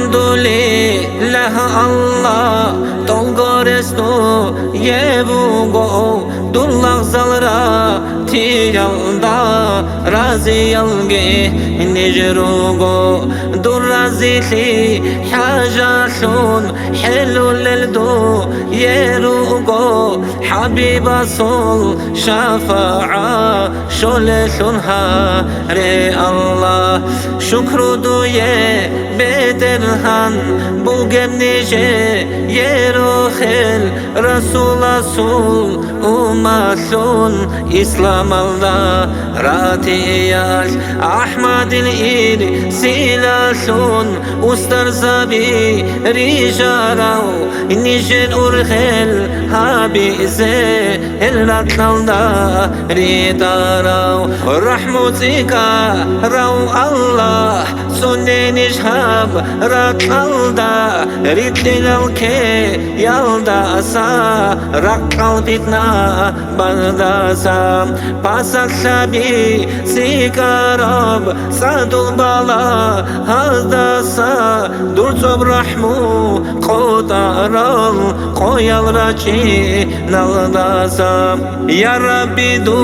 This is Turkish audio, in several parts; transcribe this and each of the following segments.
Elhamdülillah Allah dolgoresto yebugo dullah zalra tiyalda raziyalge nijrugo durazili hajashun helul eldo yerugo habiba sol shafa'a şoleshunha re Allah şükru duye bederhan bu gemnice yeruhel Resul Asul ummasun İslam Allah ratiyal Ahmadil ir silasun ustar zabi rijarav nijen urhel habize el ratlalda ridarav rahmutika rav Allah sunneniş hab ratlalda ridilal ke yalda sa rakal fitna bardasa pasak sabi sikarab sadul bala hazdasa dursob rahmu qotaral qoyal raci naldasa ya Rabbi du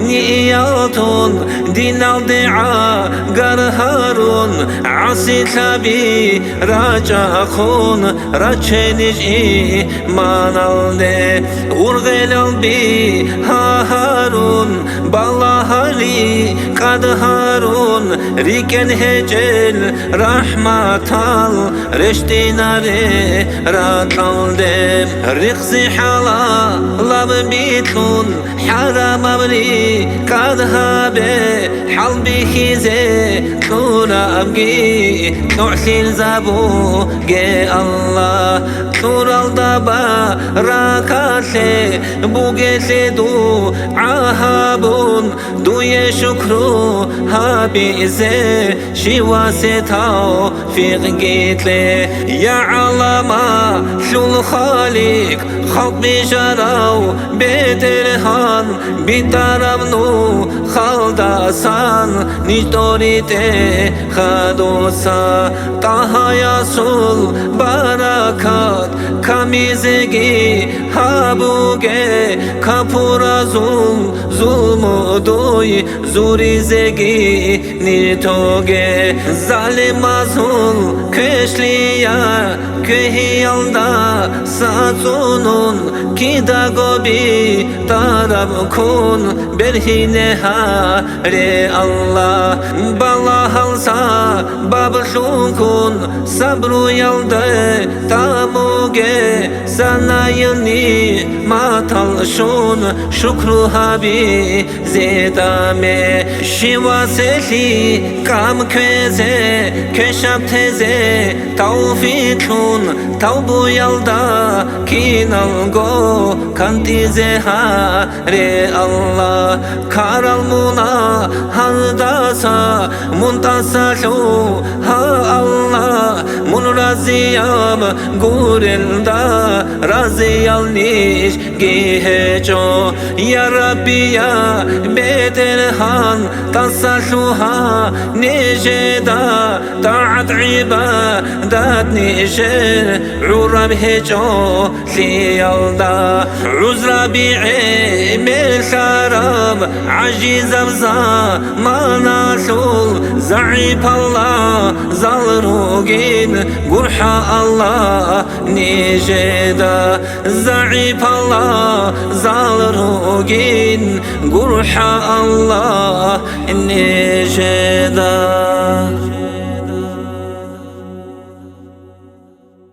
niyatun dinal dea garharun asi sabi raca khun racheniş manalde urgelal bi harun balahari kad harun riken hecel rahmatal reştinare ratalde rıkzi hala lab bitun haram amri kad habe halbi hize turabgi nu'sil zabu ge Allah turalda ba rakate bu gece du ahabun duye şükru habize şivase tavfiq gitle ya alama şul halik halk bişarav beterhan bitaramnu haldasan niştorite hadosa tahaya sul barakat kamizegi habuge kapurazul zulmuduy zurizegi nitoge zalimazul köşliya köhiyalda satunun kidagobi tarab kun berhine ha re Allah balahalsa babşukun sabru yalda tamuge sanayini matal şun şükru habi zedame şivaseli kam köze köşap teze tavfikun tavbu yalda kinalgo kantize ha re Allah karal muna haldasa muntasalu ha Allah mun raziyam gurelda raziyal niş geheco ya Rabbi ya beterhan tasaluha nejeda ta'at ibadat nijer urab heco liyalda uzra bi'i melharam aciz avza manasul za'ib Allah zalrugin gurha Allah nejeda za'ib Allah zalrugin gurha Allah nejeda